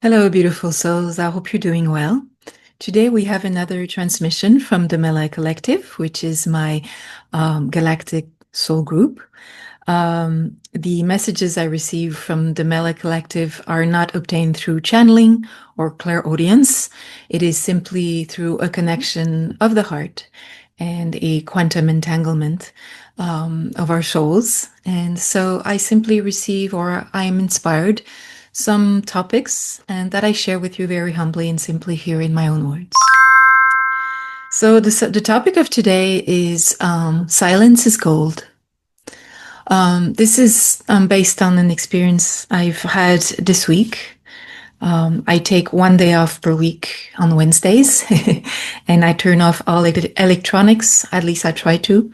Hello, beautiful souls. I hope you're doing well. Today we have another transmission from the Mella Collective, which is my galactic soul group. The messages I receive from the Mella Collective are not obtained through channeling or clairaudience. It is simply through a connection of the heart and a quantum entanglement of our souls. And so I simply receive, or I am inspired, some topics and that I share with you very humbly and simply here in my own words. So the topic of today is silence is gold. This is based on an experience I've had this week. I take one day off per week on Wednesdays and I turn off all electronics, at least I try to.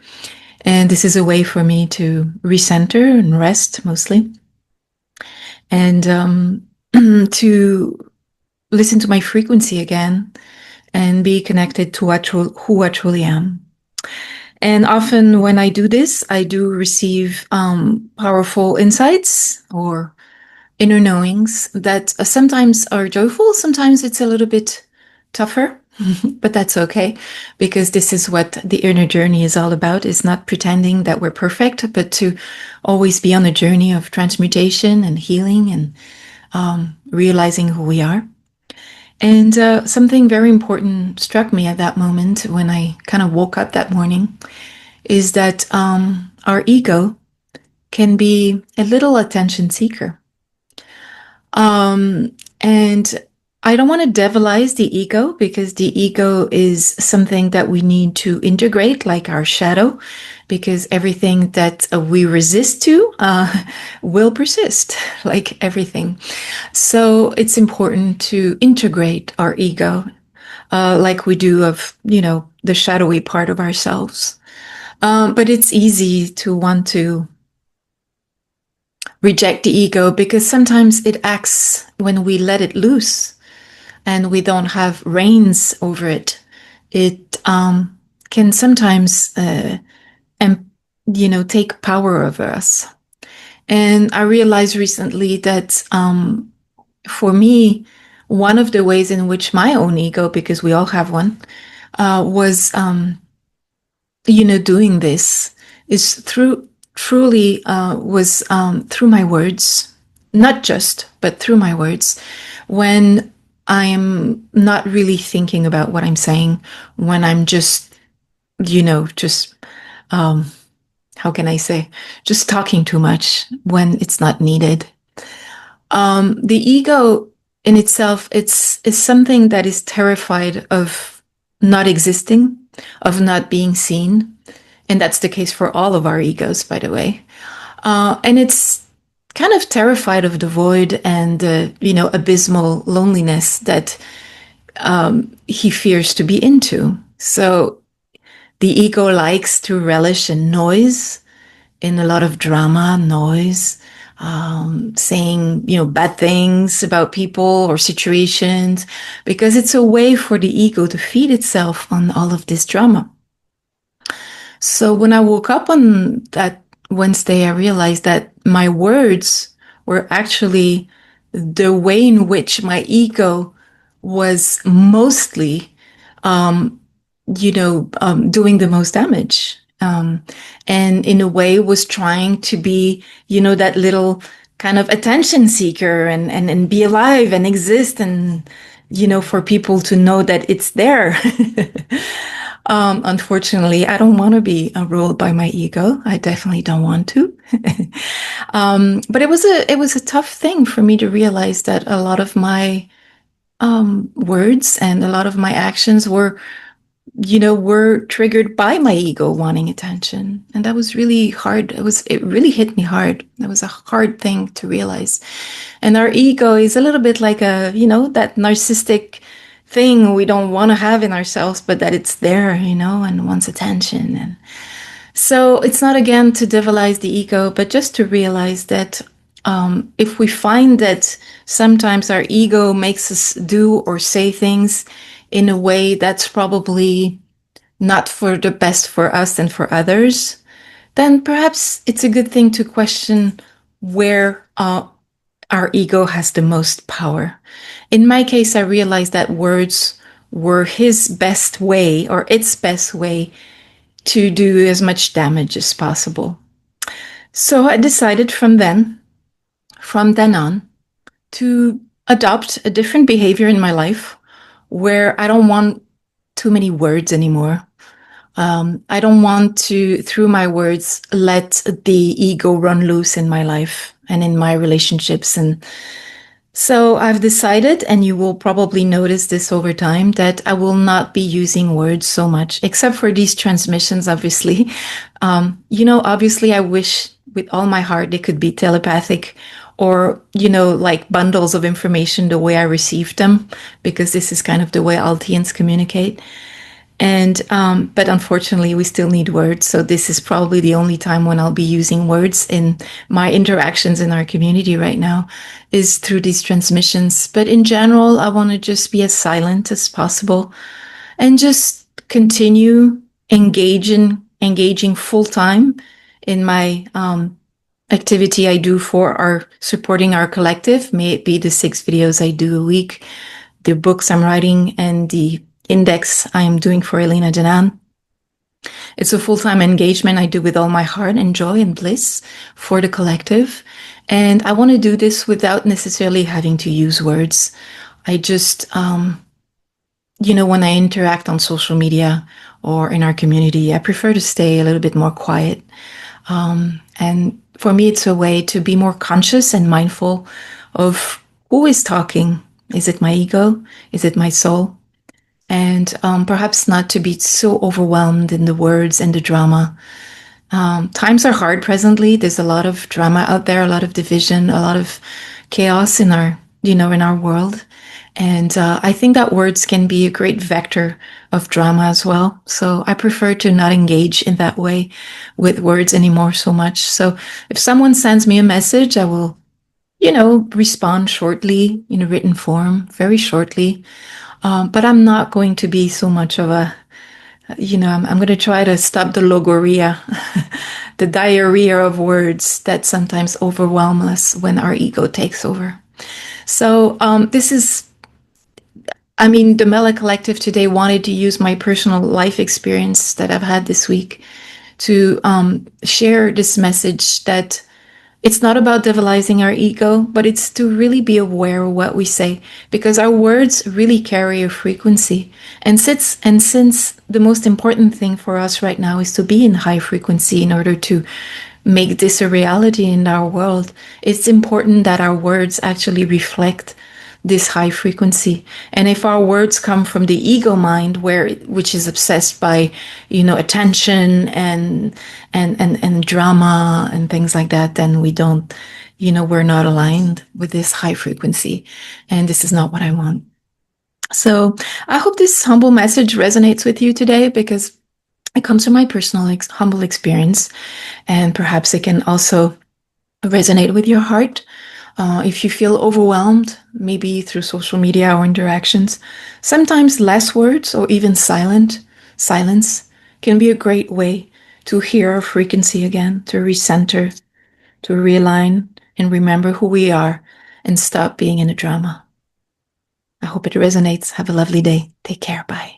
And this is a way for me to recenter and rest mostly. And to listen to my frequency again and be connected to who I truly am. And often when I do this, I do receive powerful insights or inner knowings that sometimes are joyful, sometimes it's a little bit tougher, but that's okay, because this is what the inner journey is all about, is not pretending that we're perfect, but to always be on a journey of transmutation and healing and realizing who we are. And something very important struck me at that moment when I kind of woke up that morning, is that our ego can be a little attention seeker. And I don't want to devilize the ego, because the ego is something that we need to integrate, like our shadow, because everything that we resist to will persist, like everything. So it's important to integrate our ego, like we do of, the shadowy part of ourselves. But it's easy to want to reject the ego, because sometimes it acts when we let it loose and we don't have reins over it. It can sometimes, take power over us. And I realized recently that for me, one of the ways in which my own ego, because we all have one, was, doing this is through my words, not just, but through my words. When I'm not really thinking about what I'm saying, when I'm just, how can I say, just talking too much when it's not needed. The ego in itself, is something that is terrified of not existing, of not being seen. And that's the case for all of our egos, by the way. And it's kind of terrified of the void and, abysmal loneliness that he fears to be into. So the ego likes to relish in noise, in a lot of drama, noise, saying, bad things about people or situations, because it's a way for the ego to feed itself on all of this drama. So when I woke up on that Wednesday, I realized that my words were actually the way in which my ego was mostly, doing the most damage. And in a way was trying to be, that little kind of attention seeker and be alive and exist and, for people to know that it's there. Unfortunately, I don't want to be ruled by my ego. I definitely don't want to. But it was a tough thing for me to realize that a lot of my words and a lot of my actions were triggered by my ego wanting attention. And that was really hard. It really hit me hard. That was a hard thing to realize. And our ego is a little bit like that narcissistic thing we don't want to have in ourselves, but that it's there, and wants attention. And so it's not, again, to devilize the ego, but just to realize that if we find that sometimes our ego makes us do or say things in a way that's probably not for the best for us and for others, then perhaps it's a good thing to question where our ego has the most power. In my case, I realized that words were his best way or its best way to do as much damage as possible. So I decided from then on, to adopt a different behavior in my life where I don't want too many words anymore. I don't want to, through my words, let the ego run loose in my life and in my relationships. And so I've decided, and you will probably notice this over time, that I will not be using words so much, except for these transmissions, obviously. Obviously, I wish with all my heart they could be telepathic or, like bundles of information the way I received them, because this is kind of the way Altians communicate. And but unfortunately, we still need words. So this is probably the only time when I'll be using words in my interactions in our community right now, is through these transmissions. But in general, I want to just be as silent as possible and just continue engaging full time in my activity I do for our supporting our collective. May it be the 6 videos I do a week, the books I'm writing, and the index I'm doing for Elena Janan. It's a full-time engagement I do with all my heart and joy and bliss for the collective. And I want to do this without necessarily having to use words. I just, when I interact on social media or in our community, I prefer to stay a little bit more quiet. And for me, it's a way to be more conscious and mindful of who is talking. Is it my ego? Is it my soul? And perhaps not to be so overwhelmed in the words and the drama. Times are hard presently. There's a lot of drama out there, a lot of division, a lot of chaos in our world. And I think that words can be a great vector of drama as well. So I prefer to not engage in that way with words anymore so much. So if someone sends me a message, I will, respond shortly in a written form, very shortly. But I'm not going to be so much of I'm going to try to stop the logorrhea, the diarrhea of words that sometimes overwhelm us when our ego takes over. So the Mella Collective today wanted to use my personal life experience that I've had this week to share this message that it's not about devilizing our ego, but it's to really be aware of what we say, because our words really carry a frequency. And since the most important thing for us right now is to be in high frequency in order to make this a reality in our world, it's important that our words actually reflect this high frequency. And if our words come from the ego mind, which is obsessed by, attention and drama and things like that, then we don't, we're not aligned with this high frequency. And this is not what I want. So I hope this humble message resonates with you today, because it comes from my personal humble experience, and perhaps it can also resonate with your heart. If you feel overwhelmed, maybe through social media or interactions, sometimes less words or even silence can be a great way to hear our frequency again, to recenter, to realign, and remember who we are and stop being in a drama. I hope it resonates. Have a lovely day. Take care. Bye.